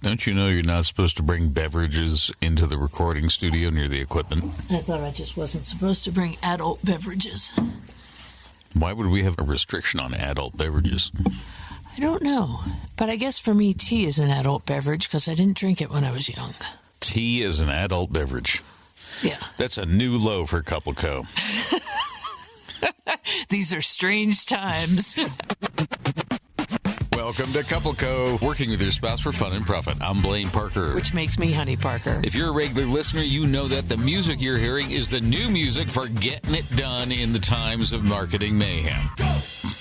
Don't you know you're not supposed to bring beverages into the recording studio near the equipment? I thought I just wasn't supposed to bring adult beverages. Why would we have a restriction on adult beverages? I don't know. But I guess for me, tea is an adult beverage because I didn't drink it when I was young. Tea is an adult beverage. Yeah. That's a new low for CoupleCo. These are strange times. Welcome to CoupleCo, working with your spouse for fun and profit. I'm Blaine Parker. Which makes me Honey Parker. If you're a regular listener, you know that the music you're hearing is the new music for getting it done in the times of marketing mayhem.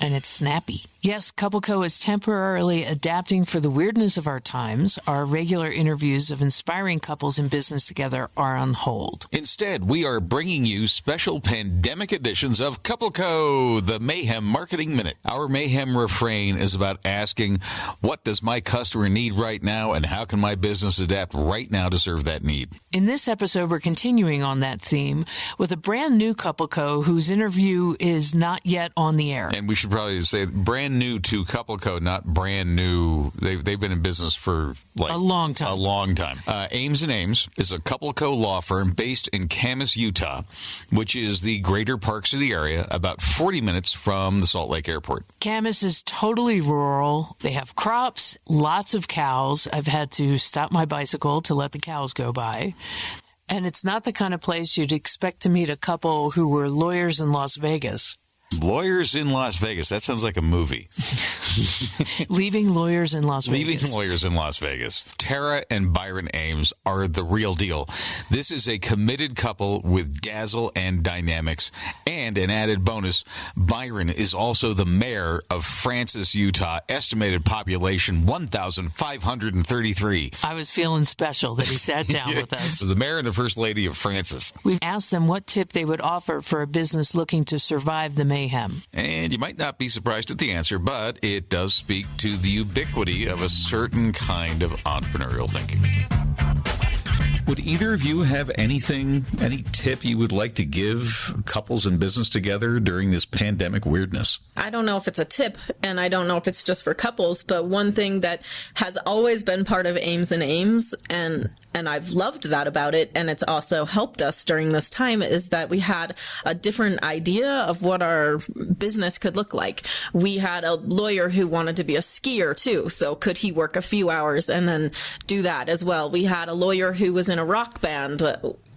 And it's snappy. Yes, CoupleCo is temporarily adapting for the weirdness of our times. Our regular interviews of inspiring couples in business together are on hold. Instead, we are bringing you special pandemic editions of CoupleCo, the Mayhem Marketing Minute. Our Mayhem refrain is about asking, what does my customer need right now, and how can my business adapt right now to serve that need? In this episode, we're continuing on that theme with a brand new CoupleCo whose interview is not yet on the air. And we should probably say brand new to CoupleCo, not brand new. They've been in business for like a long time. A long time. Ames and Ames is a CoupleCo law firm based in Camas, Utah, which is the greater Park City area, about 40 minutes from the Salt Lake Airport. Camas is totally rural. They have crops, lots of cows. I've had to stop my bicycle to let the cows go by. And it's not the kind of place you'd expect to meet a couple who were lawyers in Las Vegas. Lawyers in Las Vegas. That sounds like a movie. Leaving lawyers in Las Vegas. Leaving lawyers in Las Vegas. Tera and Byron Ames are the real deal. This is a committed couple with dazzle and dynamics. And an added bonus, Byron is also the mayor of Francis, Utah. Estimated population 1,533. I was feeling special that he sat down with us. The mayor and the first lady of Francis. We've asked them what tip they would offer for a business looking to survive the mayhem. And you might not be surprised at the answer, but it does speak to the ubiquity of a certain kind of entrepreneurial thinking. Would either of you have any tip you would like to give couples in business together during this pandemic weirdness? I don't know if it's a tip, and I don't know if it's just for couples, but one thing that has always been part of Ames and Ames, and I've loved that about it, and it's also helped us during this time, is that we had a different idea of what our business could look like. We had a lawyer who wanted to be a skier too, so could he work a few hours and then do that as well? We had a lawyer who was in a rock band.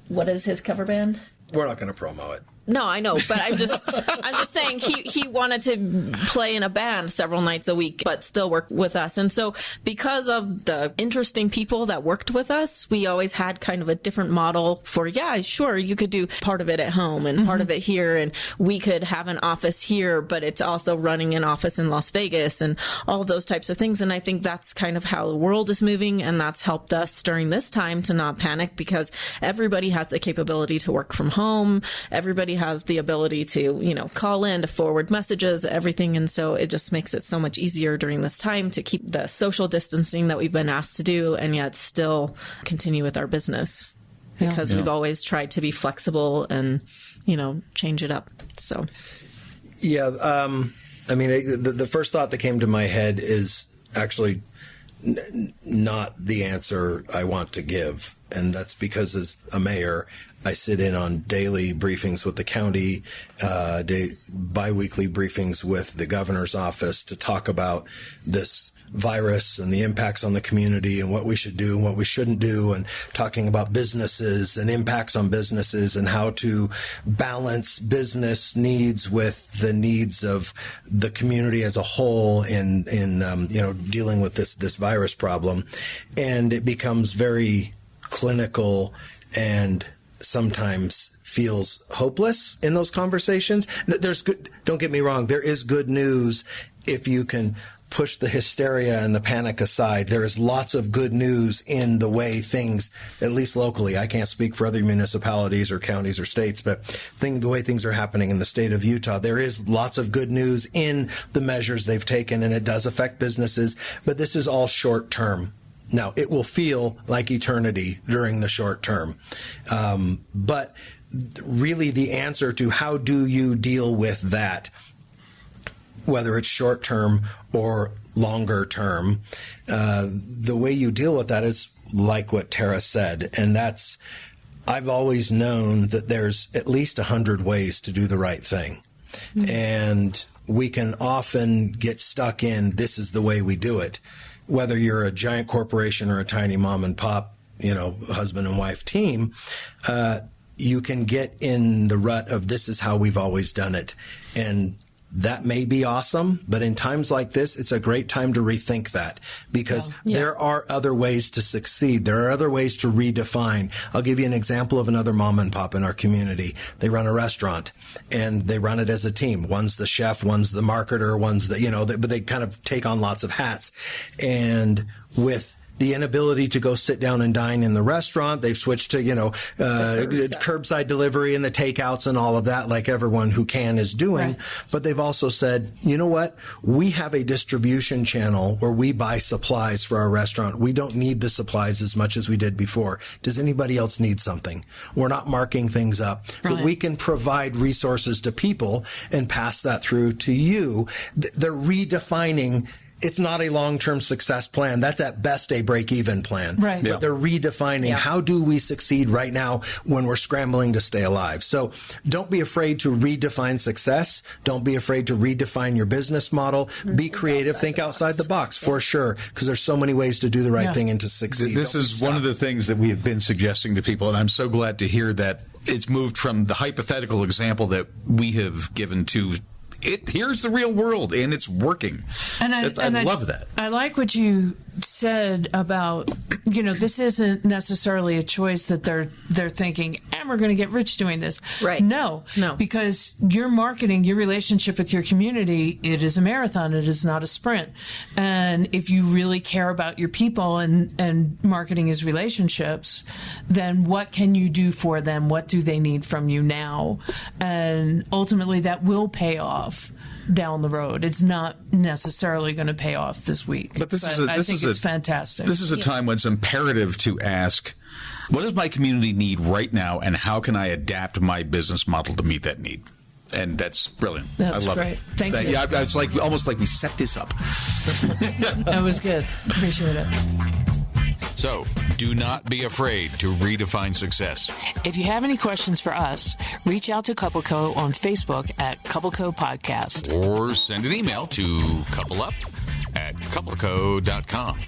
What is his cover band? We're not going to promo it. No, I know, but I'm just saying he wanted to play in a band several nights a week, but still work with us. And so because of the interesting people that worked with us, we always had kind of a different model for, yeah, sure, you could do part of it at home and part of it here, and we could have an office here, but it's also running an office in Las Vegas and all of those types of things. And I think that's kind of how the world is moving, and that's helped us during this time to not panic, because everybody has the capability to work from home. Everybody has the ability to, call in, to forward messages, everything. And so it just makes it so much easier during this time to keep the social distancing that we've been asked to do and yet still continue with our business, because we've always tried to be flexible and, change it up. So. Yeah. The first thought that came to my head is actually not the answer I want to give. And that's because as a mayor, I sit in on daily briefings with the county, biweekly briefings with the governor's office to talk about this virus and the impacts on the community and what we should do and what we shouldn't do, and talking about businesses and impacts on businesses and how to balance business needs with the needs of the community as a whole in dealing with this virus problem. And it becomes very clinical and sometimes feels hopeless in those conversations. There's good, don't get me wrong, there is good news if you can push the hysteria and the panic aside. There is lots of good news in the way things, at least locally, I can't speak for other municipalities or counties or states, but the way things are happening in the state of Utah, there is lots of good news in the measures they've taken, and it does affect businesses, but this is all short term. Now, it will feel like eternity during the short term. But really the answer to how do you deal with that, whether it's short term or longer term. The way you deal with that is like what Tera said, and that's, I've always known that there's at least 100 ways to do the right thing. And we can often get stuck in, this is the way we do it. Whether you're a giant corporation or a tiny mom and pop, husband and wife team, you can get in the rut of this is how we've always done it. And that may be awesome, but in times like this, it's a great time to rethink that, because there are other ways to succeed. There are other ways to redefine. I'll give you an example of another mom and pop in our community. They run a restaurant, and they run it as a team. One's the chef, one's the marketer, one's the, but they kind of take on lots of hats. And with the inability to go sit down and dine in the restaurant, they've switched to, curbside delivery and the takeouts and all of that, like everyone who can is doing. Right. But they've also said, you know what? We have a distribution channel where we buy supplies for our restaurant. We don't need the supplies as much as we did before. Does anybody else need something? We're not marking things up, but we can provide resources to people and pass that through to you. They're redefining. It's not a long-term success plan. That's at best a break-even plan. Right. But they're redefining how do we succeed right now when we're scrambling to stay alive. So don't be afraid to redefine success. Don't be afraid to redefine your business model. Be creative. Think outside the box for sure, because there's so many ways to do the right thing and to succeed. This is one of the things that we have been suggesting to people, and I'm so glad to hear that it's moved from the hypothetical example that we have given to here's the real world, and it's working. And I love that. I like what you said about, this isn't necessarily a choice that they're thinking, and we're going to get rich doing this. Right. No. Because your marketing, your relationship with your community, it is a marathon. It is not a sprint. And if you really care about your people and marketing is relationships, then what can you do for them? What do they need from you now? And ultimately that will pay off down the road. It's not necessarily going to pay off this week. But I think it's fantastic. This is a time when it's imperative to ask, what does my community need right now, and how can I adapt my business model to meet that need? And that's brilliant. That's I love great. it. Thank you. Yeah, it's like almost like we set this up. That was good. Appreciate it. So, do not be afraid to redefine success. If you have any questions for us, reach out to CoupleCo on Facebook at CoupleCo Podcast. Or send an email to coupleUp@coupleco.com.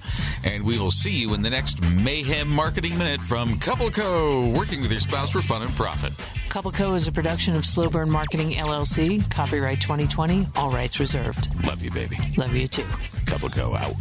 And we will see you in the next Mayhem Marketing Minute from CoupleCo, working with your spouse for fun and profit. CoupleCo is a production of Slow Burn Marketing, LLC. Copyright 2020. All rights reserved. Love you, baby. Love you, too. CoupleCo out.